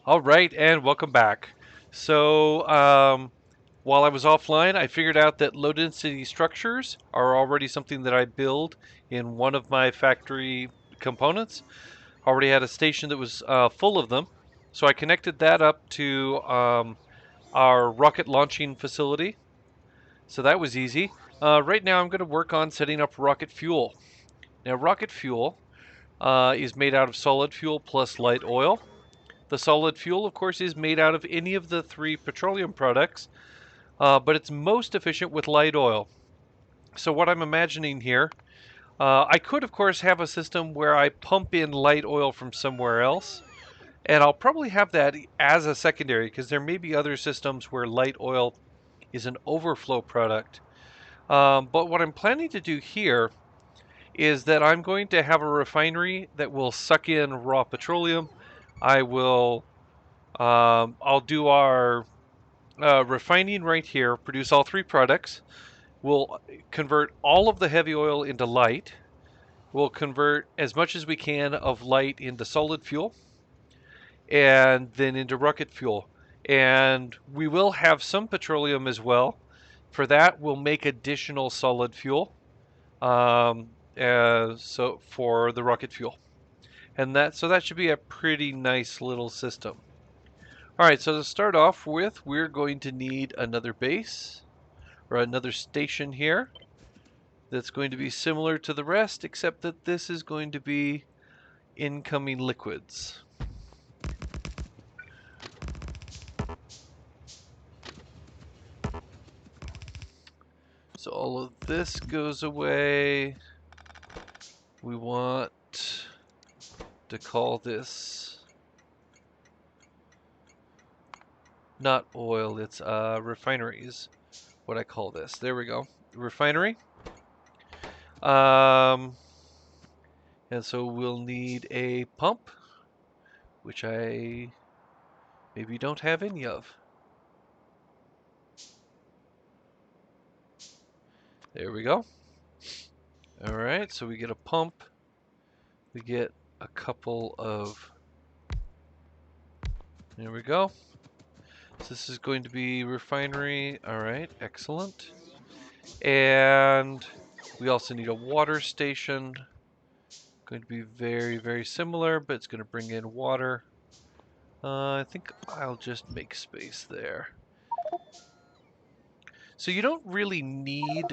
All right, and welcome back. So, while I was offline, I figured out that low density structures are already something that I build in one of my factory components. Already had a station that was full of them. So I connected that up to our rocket launching facility. So that was easy. Right now, I'm going to work on setting up rocket fuel. Now, rocket fuel is made out of solid fuel plus light oil. The solid fuel, of course, is made out of any of the three petroleum products, but it's most efficient with light oil. So what I'm imagining here, I could, of course, have a system where I pump in light oil from somewhere else, and I'll probably have that as a secondary because there may be other systems where light oil is an overflow product. But what I'm planning to do here is that I'm going to have a refinery that will suck in raw petroleum. I'll do our refining right here, produce all three products. We'll convert all of the heavy oil into light. We'll convert as much as we can of light into solid fuel and then into rocket fuel. And we will have some petroleum as well. For that, we'll make additional solid fuel. So for the rocket fuel, and that should be a pretty nice little system. All right, so to start off with, we're going to need another base or another station here that's going to be similar to the rest, except that this is going to be incoming liquids. So all of this goes away. We want to call this not oil, it's refineries. What I call this. There we go. Refinery. Um, and so we'll need a pump, which I maybe don't have any of. There we go. All right, so we get a pump. We get a couple of, there we go. So this is going to be refinery. All right, excellent. And we also need a water station. Going to be very, very similar, but it's going to bring in water. I think I'll just make space there. So you don't really need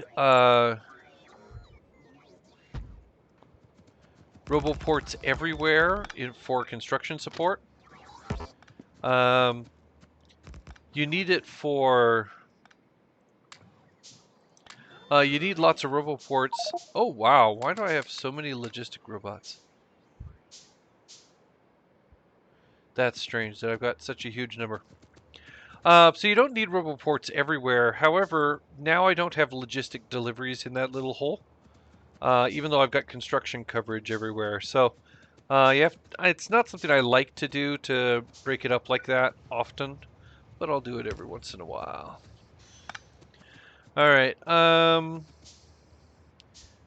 roboports everywhere for construction support. Um, you need it for you need lots of roboports. Oh wow, why do I have so many logistic robots? That's strange that I've got such a huge number. So you don't need roboports everywhere. However, now I don't have logistic deliveries in that little hole, even though I've got construction coverage everywhere. So it's not something I like to do to break it up like that often, but I'll do it every once in a while. All right.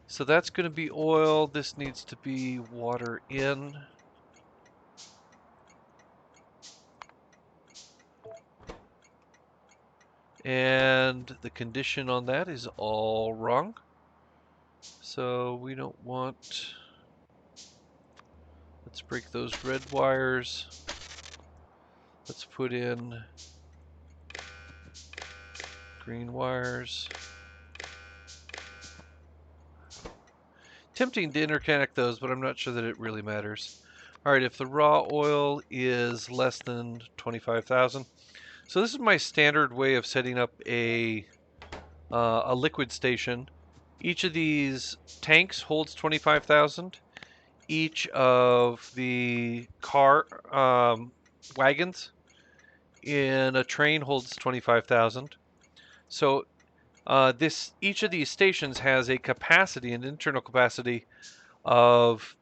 So that's going to be oil. This needs to be water in. And the condition on that is all wrong. So we don't want, let's break those red wires. Let's put in green wires. Tempting to interconnect those, but I'm not sure that it really matters. All right, if the raw oil is less than 25,000. So this is my standard way of setting up a liquid station. Each of these tanks holds 25,000. Each of the car wagons in a train holds 25,000. So each of these stations has a capacity, an internal capacity of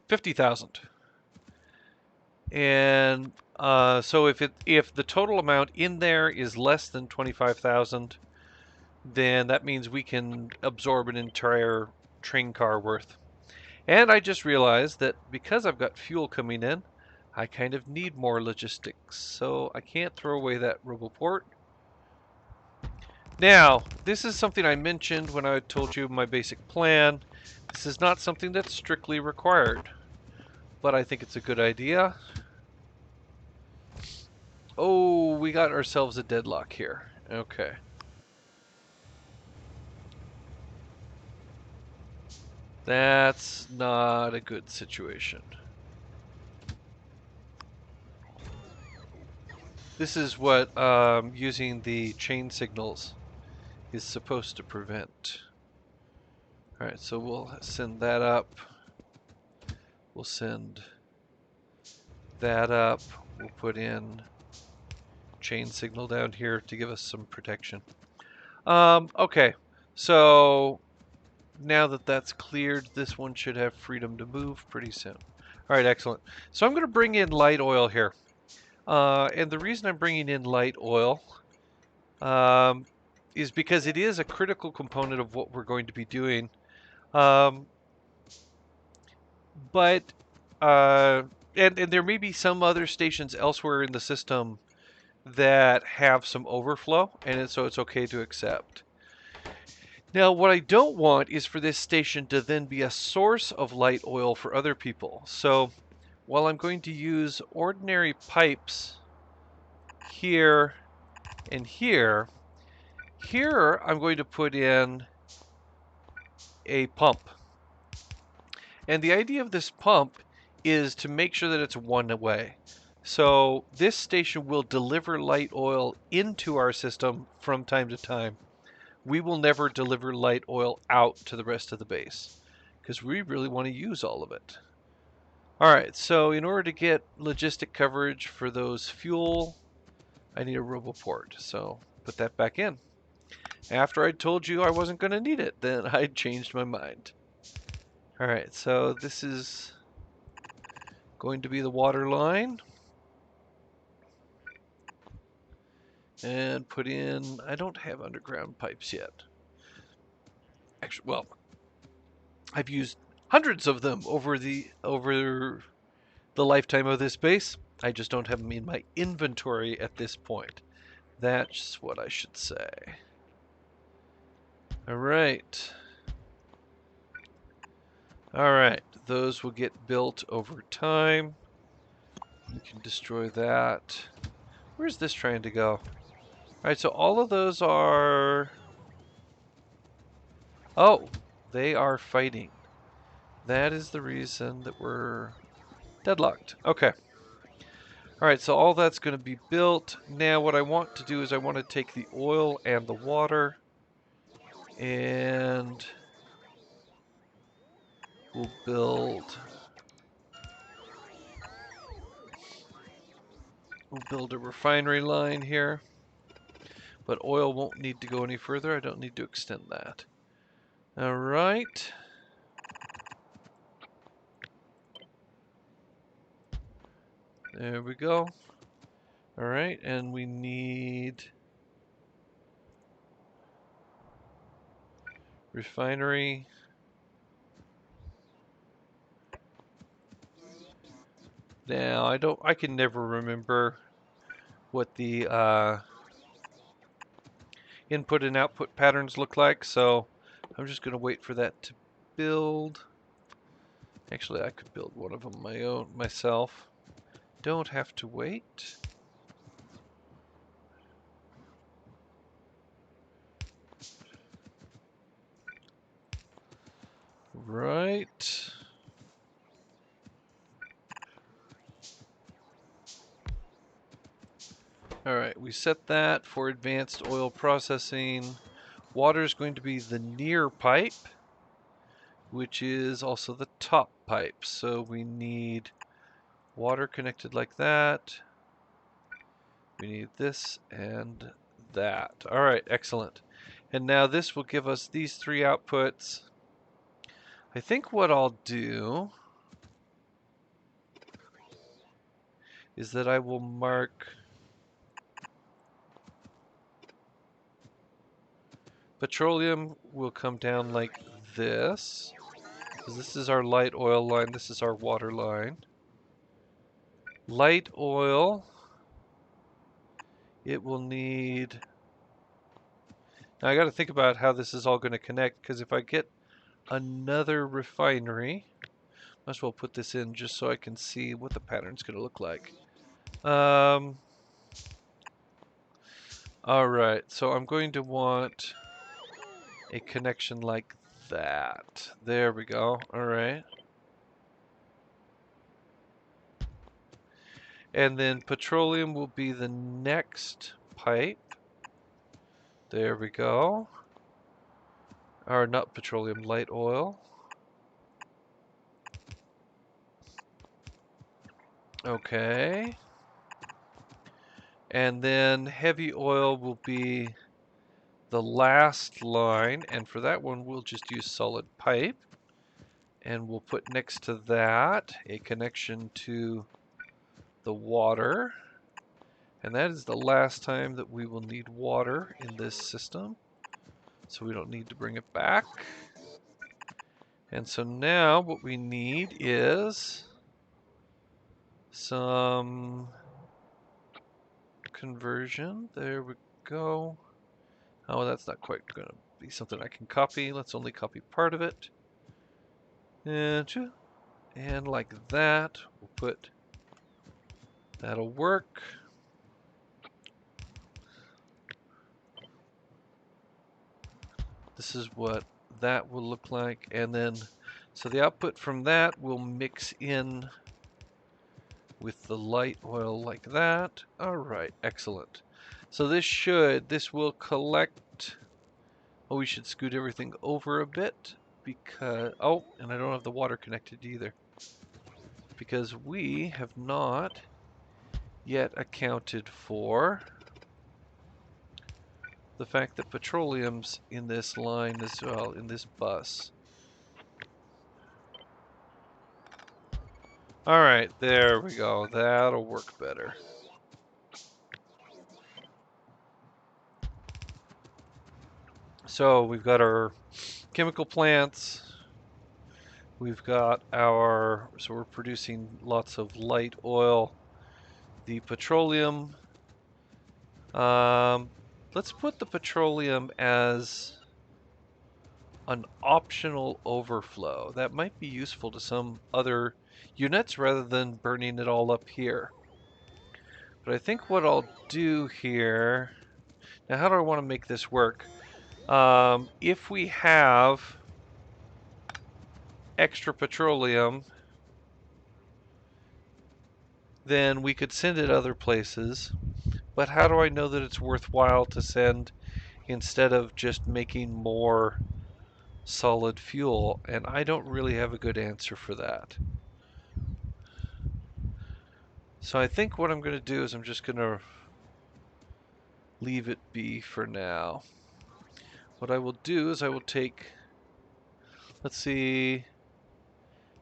50,000. And so if the total amount in there is less than 25,000, then that means we can absorb an entire train car worth. And I just realized that because I've got fuel coming in, I kind of need more logistics, so I can't throw away that roboport. Now, this is something I mentioned when I told you my basic plan. This is not something that's strictly required, but I think it's a good idea. Oh, we got ourselves a deadlock here. Okay. That's not a good situation. This is what using the chain signals is supposed to prevent. Alright, so we'll send that up. We'll send that up. We'll put in chain signal down here to give us some protection. Okay, so now that that's cleared, this one should have freedom to move pretty soon. Alright, excellent. So I'm going to bring in light oil here. And the reason I'm bringing in light oil is because it is a critical component of what we're going to be doing. Um, but and there may be some other stations elsewhere in the system that have some overflow, and so it's okay to accept. Now, what I don't want is for this station to then be a source of light oil for other people. So while I'm going to use ordinary pipes here and here, here I'm going to put in a pump. And the idea of this pump is to make sure that it's one way. So this station will deliver light oil into our system from time to time. We will never deliver light oil out to the rest of the base because we really want to use all of it. All right, so in order to get logistic coverage for those fuel, I need a roboport. So put that back in. After I told you I wasn't going to need it, then I changed my mind. All right, so this is going to be the water line. And put in, I don't have underground pipes yet. Actually, well, I've used hundreds of them over the lifetime of this base. I just don't have them in my inventory at this point. That's what I should say. All right. All right, those will get built over time. We can destroy that. Where's this trying to go? All right, so all of those are... Oh, they are fighting. That is the reason that we're deadlocked. Okay. All right, so all that's going to be built. Now what I want to do is I want to take the oil and the water and we'll build a refinery line here. But oil won't need to go any further. I don't need to extend that. All right. There we go. All right, and we need refinery. Now, I can never remember what the input and output patterns look like, so I'm just going to wait for that to build. Actually, I could build one of them myself. Don't have to wait. Right. All right, we set that for advanced oil processing. Water is going to be the near pipe, which is also the top pipe. So we need water connected like that. We need this and that. All right, excellent. And now this will give us these three outputs. I think what I'll do is that I will mark petroleum will come down like this, because this is our light oil line, this is our water line. Light oil, it will need... Now I got to think about how this is all going to connect, because if I get another refinery, might as well put this in just so I can see what the pattern's going to look like. All right, so I'm going to want a connection like that. There we go. All right. And then petroleum will be the next pipe. There we go. Or not petroleum, light oil. Okay. And then heavy oil will be the last line, and for that one we'll just use solid pipe. And we'll put next to that a connection to the water. And that is the last time that we will need water in this system. So we don't need to bring it back. And so now what we need is some conversion. There we go. Oh, that's not quite going to be something I can copy. Let's only copy part of it. And like that, we'll put, that'll work. This is what that will look like. And then, so the output from that will mix in with the light oil like that. All right, excellent. So this will collect, oh, we should scoot everything over a bit because, oh, and I don't have the water connected either. Because we have not yet accounted for the fact that petroleum's in this line as well, in this bus. Alright, there we go. That'll work better. So we've got our chemical plants. We've got our, so we're producing lots of light oil. The petroleum. Let's put the petroleum as an optional overflow. That might be useful to some other units rather than burning it all up here. But I think what I'll do here, now how do I want to make this work? If we have extra petroleum, then we could send it other places. But how do I know that it's worthwhile to send instead of just making more solid fuel? And I don't really have a good answer for that. So I think what I'm going to do is I'm just going to leave it be for now. What I will do is I will take, let's see,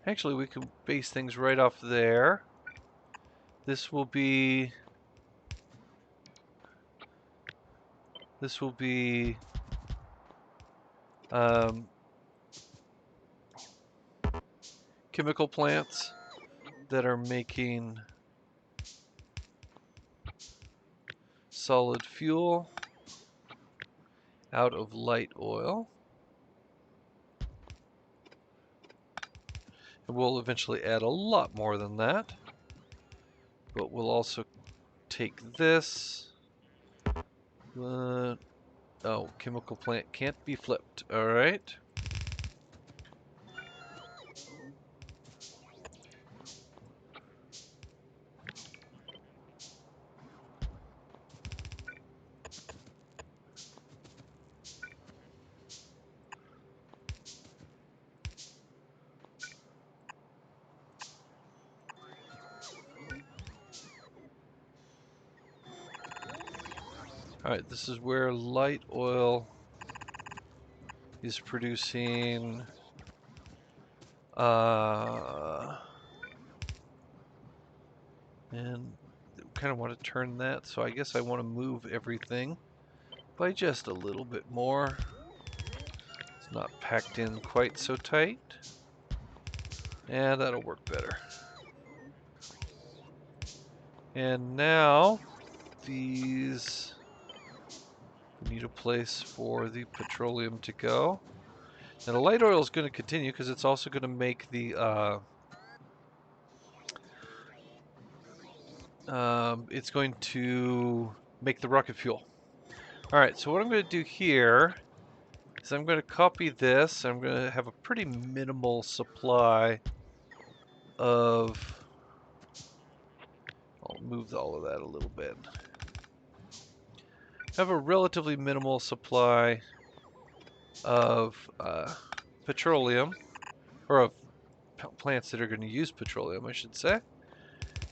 actually we can base things right off there. This will be chemical plants that are making solid fuel out of light oil. And we'll eventually add a lot more than that. But we'll also take this. Oh, chemical plant can't be flipped. All right. All right, this is where light oil is producing and kind of want to turn that, so I guess I want to move everything by just a little bit more. It's not packed in quite so tight. And that'll work better. And now these need a place for the petroleum to go. And the light oil is going to continue because it's also going to make the it's going to make the rocket fuel. All right, so what I'm going to do here is I'm going to copy this. I'm going to have a pretty minimal supply of. I'll move all of that a little bit. Have a relatively minimal supply of petroleum, or of plants that are going to use petroleum, I should say.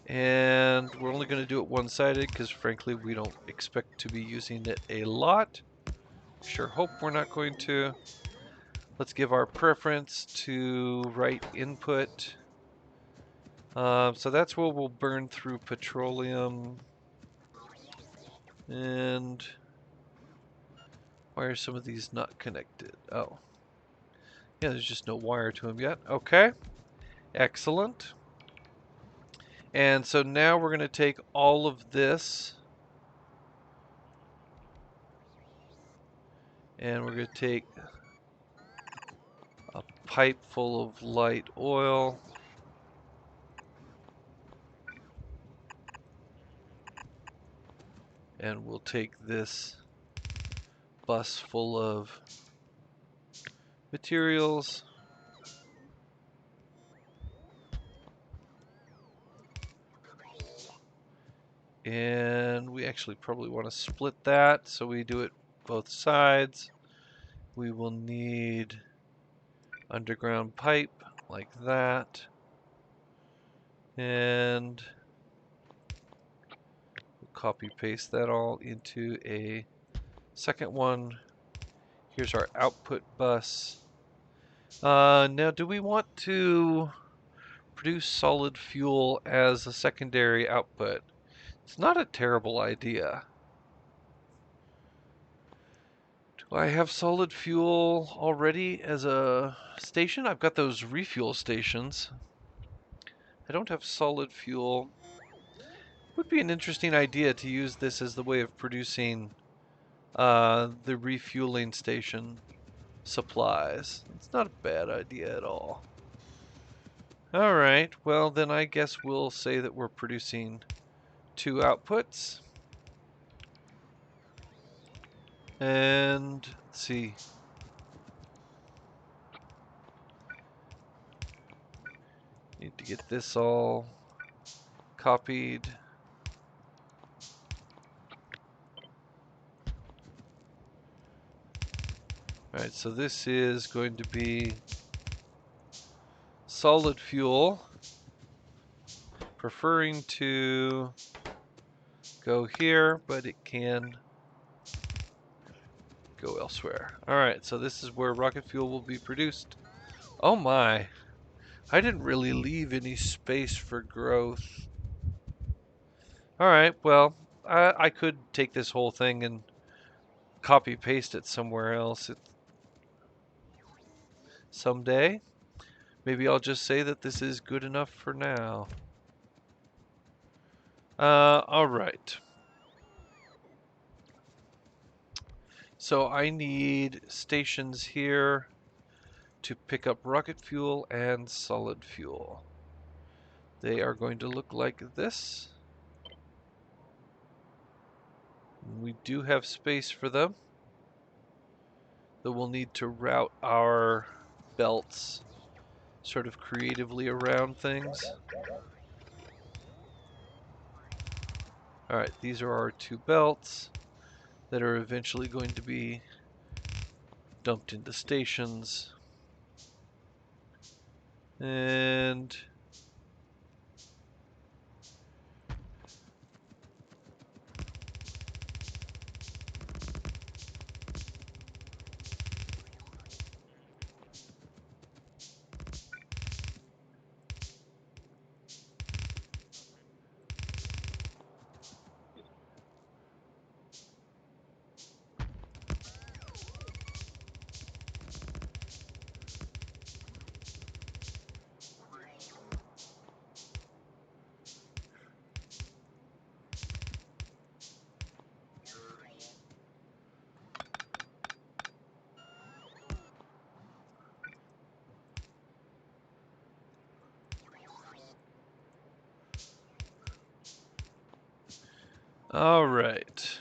And we're only going to do it one-sided because frankly we don't expect to be using it a lot. Sure hope we're not going to. Let's give our preference to right input. So that's where we'll burn through petroleum. And why are some of these not connected? Oh. Yeah, there's just no wire to them yet. Okay. Excellent. And so now we're going to take all of this and we're going to take a pipe full of light oil. And we'll take this bus full of materials. And we actually probably want to split that, so we do it both sides. We will need underground pipe like that. And we'll copy paste that all into a second one. Here's our output bus. Now, do we want to produce solid fuel as a secondary output? It's not a terrible idea. Do I have solid fuel already as a station? I've got those refuel stations. I don't have solid fuel. Would be an interesting idea to use this as the way of producing the refueling station supplies. It's not a bad idea at all. Alright, well then I guess we'll say that we're producing 2 outputs. And let's see. Need to get this all copied. Alright, so this is going to be solid fuel, preferring to go here, but it can go elsewhere. Alright, so this is where rocket fuel will be produced. Oh my, I didn't really leave any space for growth. Alright, well, I could take this whole thing and copy paste it somewhere else someday. Maybe I'll just say that this is good enough for now. Alright. So I need stations here to pick up rocket fuel and solid fuel. They are going to look like this. We do have space for them, though we'll need to route our belts sort of creatively around things. Alright, these are our 2 belts that are eventually going to be dumped into stations. And All right.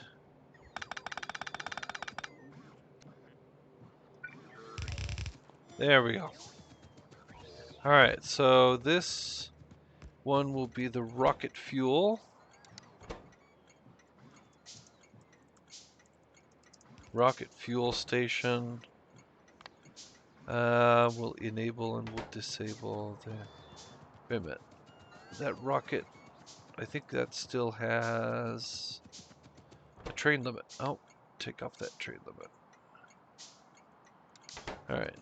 There we go. All right, so this one will be the rocket fuel. Rocket fuel station. Will enable and will disable the... Wait a minute. That rocket, I think that still has a train limit. Oh, take off that train limit. All right.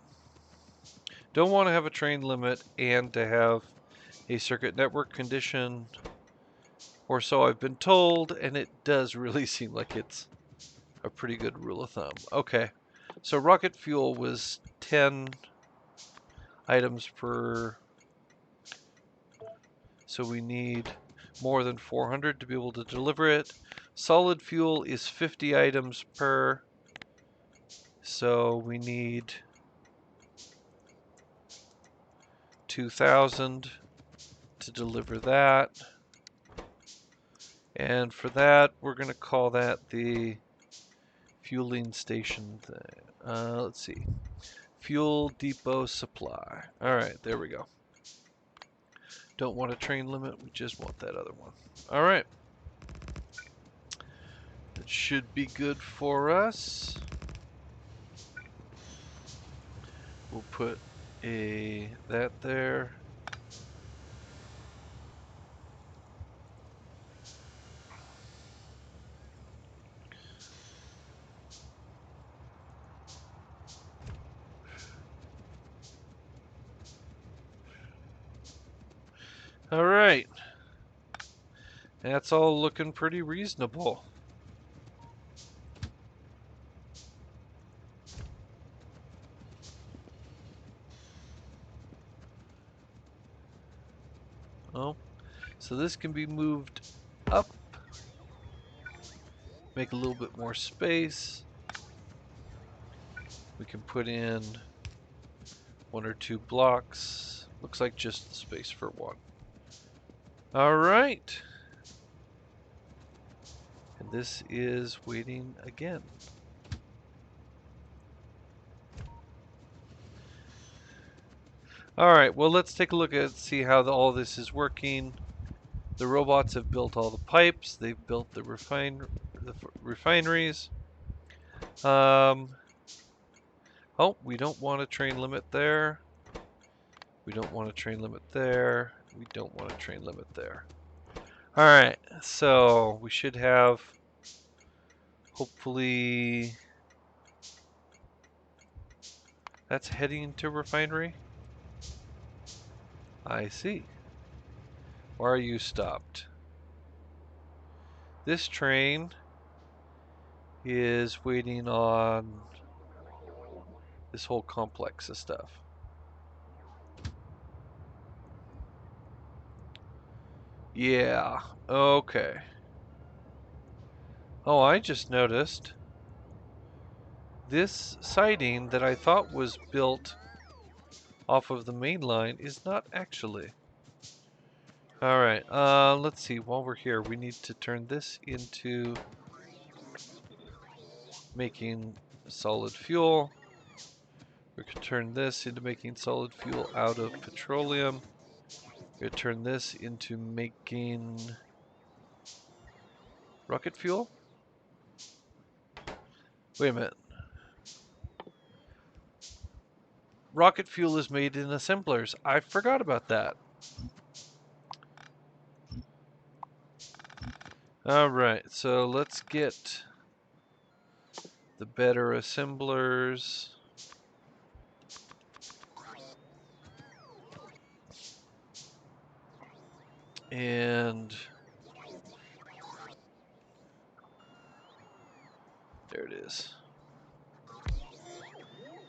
Don't want to have a train limit and to have a circuit network condition, or so I've been told, and it does really seem like it's a pretty good rule of thumb. Okay, so rocket fuel was 10 items per, so we need more than 400 to be able to deliver it. Solid fuel is 50 items per, so we need 2,000 to deliver that. And for that, we're going to call that the fueling station thing. Let's see. Fuel depot supply. All right, there we go. Don't want a train limit, we just want that other one. All right. That should be good for us. We'll put that there. All right. That's all looking pretty reasonable. Oh, so this can be moved up. Make a little bit more space. We can put in 1 or 2 blocks. Looks like just the space for one. All right. And this is waiting again. All right, well, let's take a look at see how all this is working. The robots have built all the pipes. They've built the refineries. Oh, we don't want a train limit there. We don't want a train limit there. We don't want a train limit there. All right, so we should have, hopefully, that's heading to refinery. I see. Why are you stopped? This train is waiting on this whole complex of stuff. Yeah, okay. Oh, I just noticed this siding that I thought was built off of the main line is not actually. All right, let's see. While we're here, we need to turn this into making solid fuel. We could turn this into making solid fuel out of petroleum. We could turn this into making rocket fuel. Wait a minute. Rocket fuel is made in assemblers. I forgot about that. All right, so let's get the better assemblers. And there it is.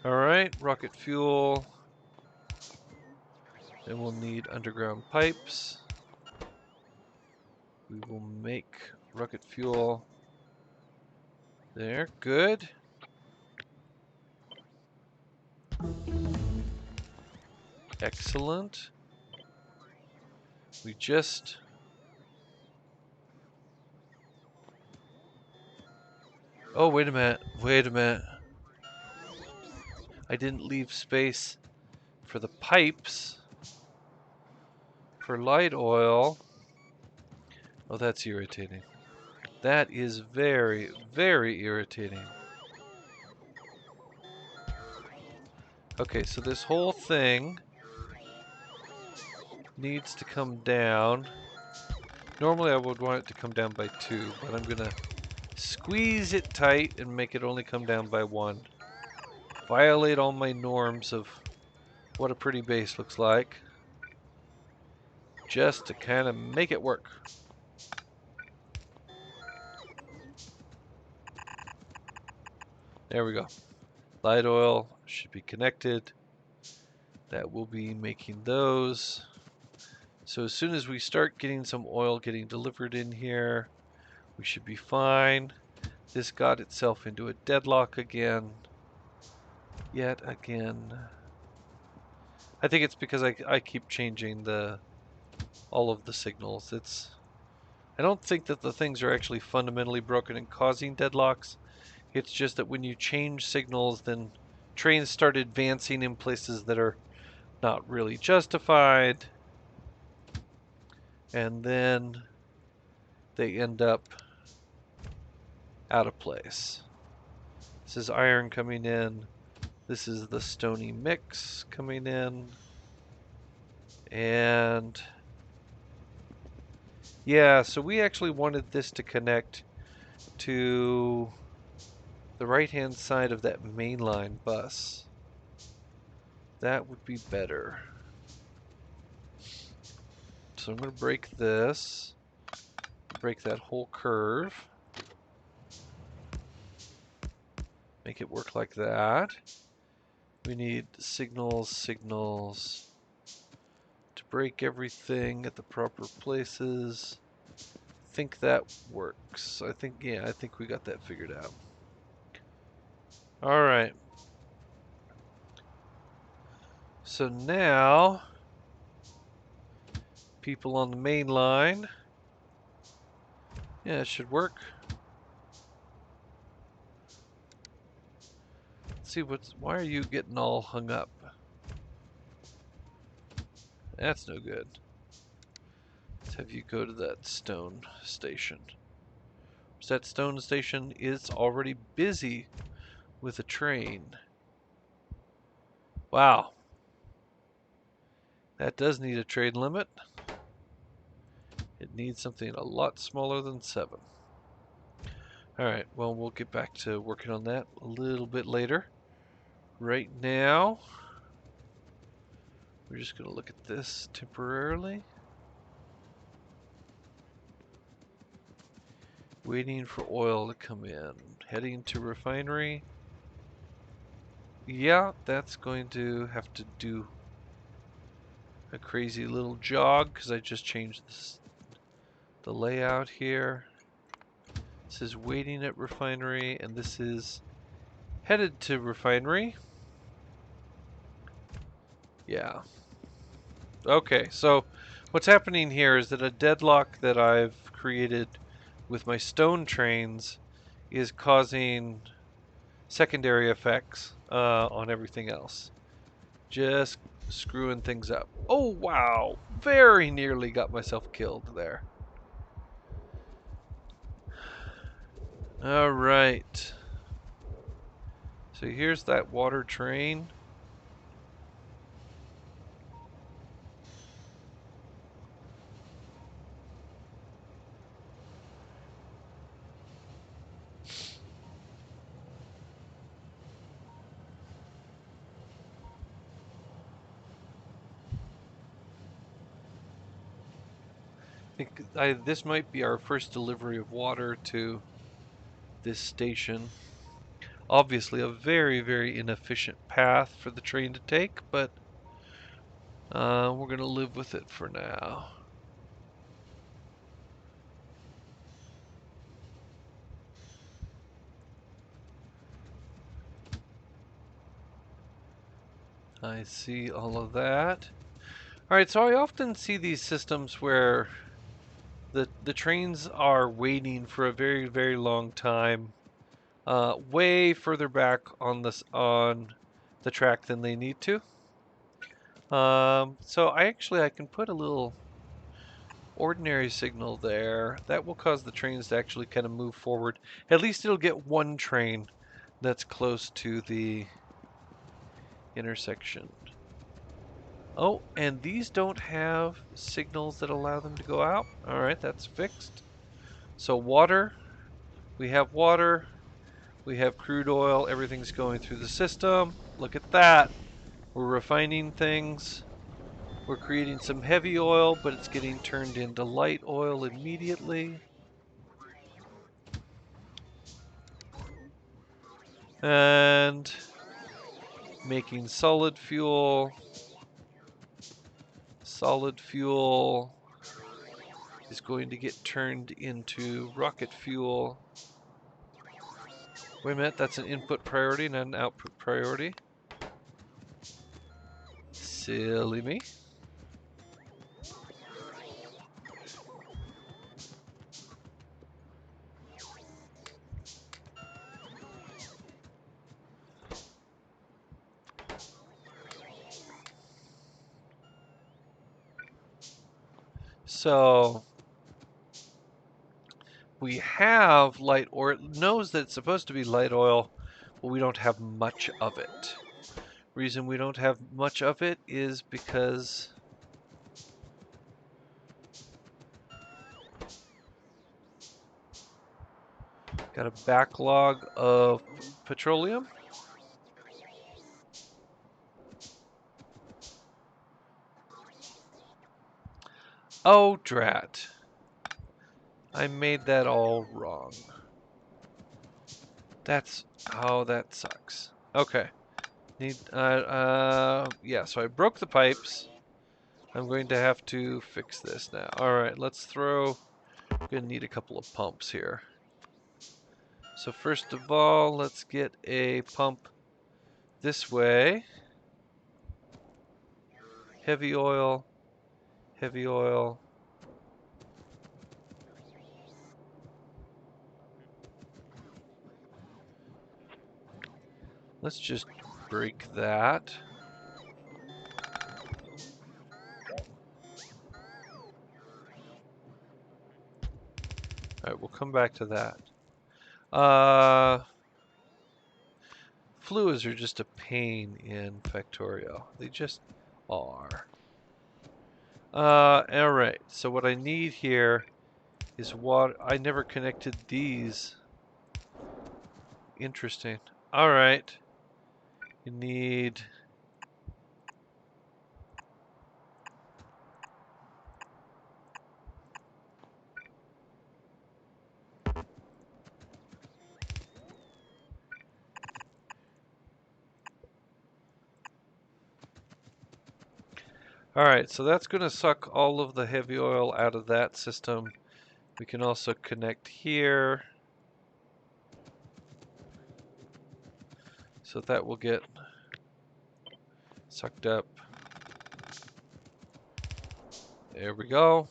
All right, rocket fuel. And we'll need underground pipes. We will make rocket fuel. There, good. Excellent. We just Oh, wait a minute. Wait a minute. I didn't leave space for the pipes for light oil. Oh, that's irritating. That is very, very irritating. Okay, so this whole thing needs to come down. Normally I would want it to come down by 2, but I'm gonna squeeze it tight and make it only come down by 1. Violate all my norms of what a pretty base looks like, just to kind of make it work. There we go. Light oil should be connected. That will be making those. So as soon as we start getting some oil getting delivered in here, we should be fine. This got itself into a deadlock again. Yet again. I think it's because I keep changing all of the signals. I don't think that the things are actually fundamentally broken and causing deadlocks. It's just that when you change signals, then trains start advancing in places that are not really justified, and then they end up out of place. This is iron coming in. This is the stony mix coming in. And yeah, so we actually wanted this to connect to the right-hand side of that mainline bus. That would be better. So I'm going to break this, break that whole curve, make it work like that. We need signals, signals to break everything at the proper places. I think that works. I think we got that figured out. All right. So now, people on the main line. Yeah, it should work. Let's see why are you getting all hung up? That's no good. Let's have you go to that stone station. That stone station is already busy with a train. Wow. That does need a trade limit. It needs something a lot smaller than 7. Alright, well, we'll get back to working on that a little bit later. Right now, we're just going to look at this temporarily. Waiting for oil to come in. Heading to refinery. Yeah, that's going to have to do a crazy little jog because I just changed the layout here. This is waiting at refinery, and this is headed to refinery. Yeah. Okay, so what's happening here is that a deadlock that I've created with my stone trains is causing secondary effects on everything else. Just screwing things up. Oh, wow. Very nearly got myself killed there. All right. So here's that water train. This might be our first delivery of water to this station. Obviously a very, very inefficient path for the train to take, but we're going to live with it for now. I see all of that. Alright, so I often see these systems where the trains are waiting for a very, very long time way further back on the track than they need to. So I can put a little ordinary signal there. That will cause the trains to actually kind of move forward. At least it'll get one train that's close to the intersection. Oh, and these don't have signals that allow them to go out. All right, that's fixed. So water, we have water, we have crude oil, everything's going through the system. Look at that. We're refining things. We're creating some heavy oil, but it's getting turned into light oil immediately. And making solid fuel. Solid fuel is going to get turned into rocket fuel. Wait a minute, that's an input priority, not an output priority. Silly me. So we have light oil. It knows that it's supposed to be light oil, but we don't have much of it. Reason we don't have much of it is because got a backlog of petroleum. Oh, drat. I made that all wrong. That sucks. Okay. Yeah, so I broke the pipes. I'm going to have to fix this now. Alright, we're gonna need a couple of pumps here. So first of all, let's get a pump this way. Heavy oil, heavy oil. Let's just break that. Alright, we'll come back to that. Fluids are just a pain in Factorio. They just are. Alright, so what I need here is water. I never connected these. Interesting. Alright. You need... Alright, so that's going to suck all of the heavy oil out of that system. We can also connect here. So that will get sucked up. There we go.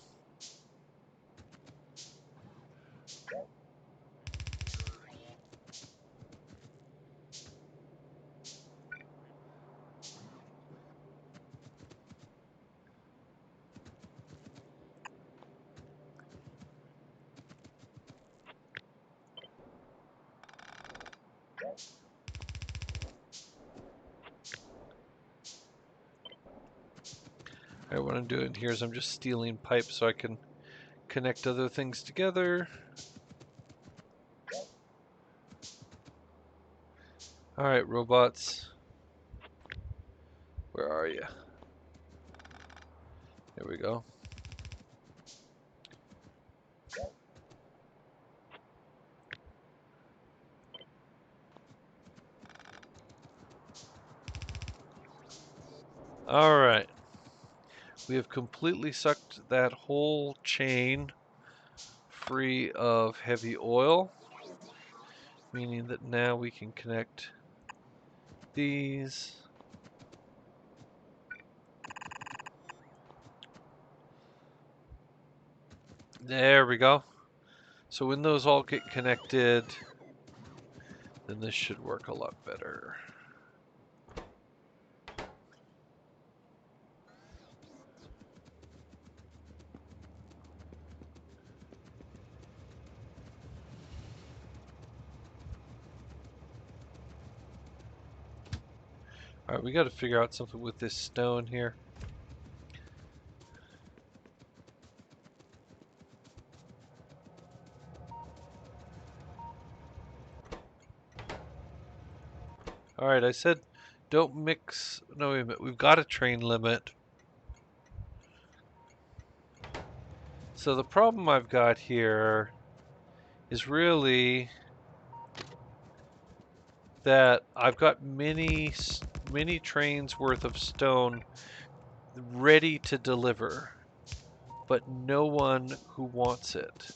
Alright, what I'm doing here is I'm just stealing pipes so I can connect other things together. Alright, robots. Where are you? There we go. Alright. We have completely sucked that whole chain free of heavy oil, meaning that now we can connect these. There we go. So when those all get connected, then this should work a lot better. All right, we got to figure out something with this stone here. All right, I said don't mix. No, wait a minute. We've got a train limit. So the problem I've got here is really that I've got many trains worth of stone ready to deliver, but no one who wants it.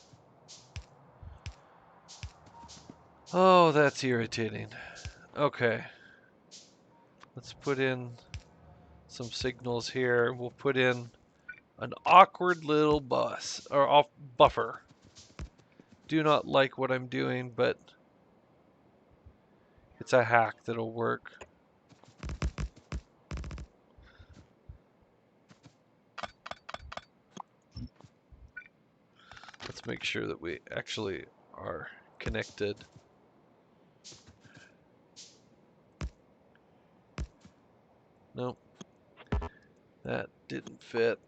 Oh, that's irritating. Okay. Let's put in some signals here. We'll put in an awkward little buffer. Do not like what I'm doing, but it's a hack that'll work. Let's make sure that we actually are connected. Nope. That didn't fit.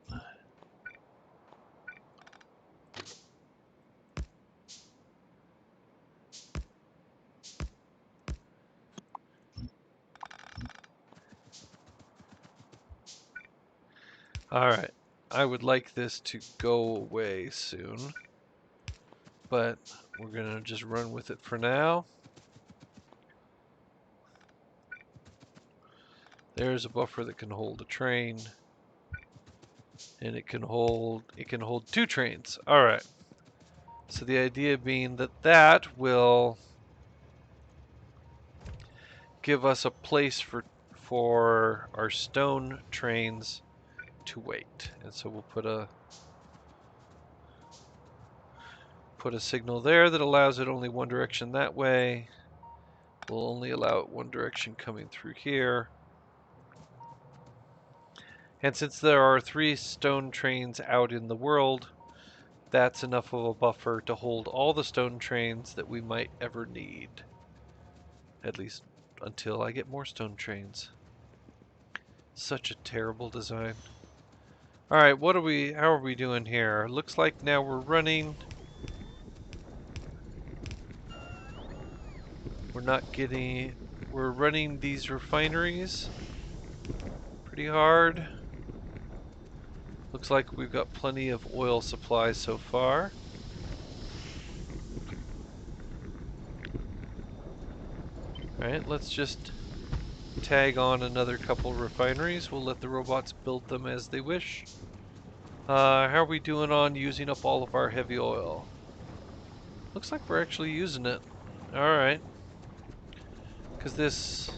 Alright. I would like this to go away soon, but we're going to just run with it for now. There's a buffer that can hold a train, and it can hold 2 trains. All right. So the idea being that that will give us a place for our stone trains to wait. And so we'll put a signal there that allows it only one direction that way. We'll only allow it one direction coming through here. And since there are 3 stone trains out in the world, that's enough of a buffer to hold all the stone trains that we might ever need. At least until I get more stone trains. Such a terrible design. Alright, how are we doing here? Looks like now we're running. We're running these refineries pretty hard. Looks like we've got plenty of oil supply so far. Alright, let's just tag on another couple refineries. We'll let the robots build them as they wish. How are we doing on using up all of our heavy oil? Looks like we're actually using it. Alright. Because this...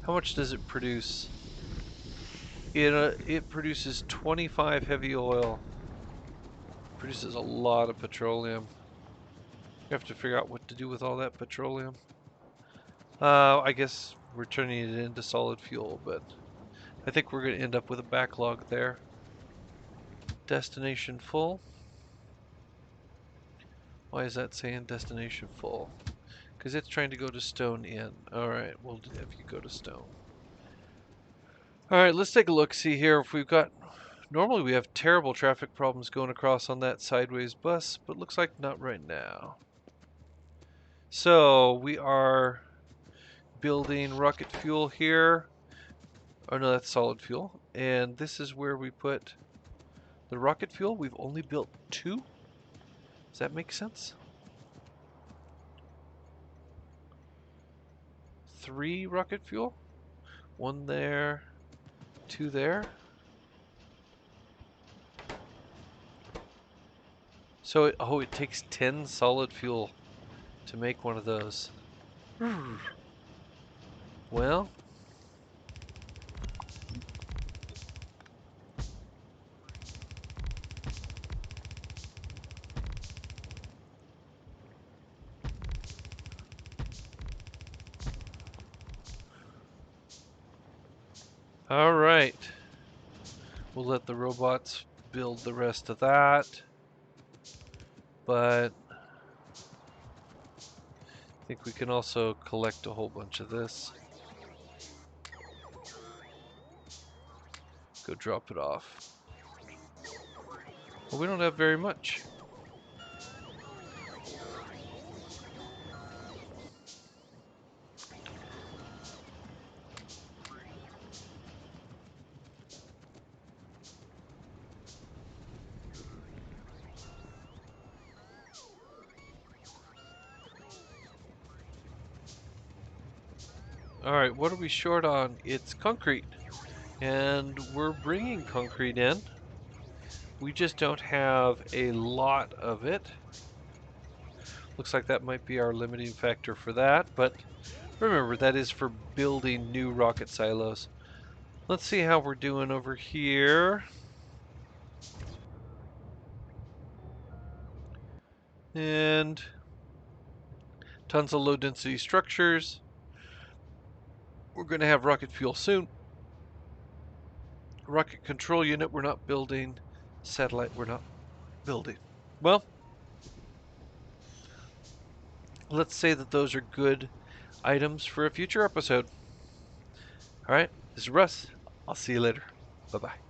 How much does it produce? It produces 25 heavy oil. Produces a lot of petroleum. We have to figure out what to do with all that petroleum. I guess we're turning it into solid fuel, but I think we're going to end up with a backlog there. Destination full. Why is that saying destination full? Because it's trying to go to Stone Inn. Alright, we'll have you go to Stone. Alright, let's take a look, see here if we've got... Normally we have terrible traffic problems going across on that sideways bus, but looks like not right now. So, we are building rocket fuel here. Oh no, that's solid fuel. And this is where we put the rocket fuel. We've only built 2. Does that make sense? 3 rocket fuel. 1 there, 2 there. So it takes 10 solid fuel to make one of those. Well, All right. We'll let the robots build the rest of that. But I think we can also collect a whole bunch of this. Go drop it off. Well, we don't have very much. All right, what are we short on? It's concrete. And we're bringing concrete in. We just don't have a lot of it. Looks like that might be our limiting factor for that, but remember, that is for building new rocket silos. Let's see how we're doing over here. And tons of low density structures. We're going to have rocket fuel soon. Rocket control unit we're not building. Satellite we're not building. Well, let's say that those are good items for a future episode. All right, this is Russ. I'll see you later. Bye-bye.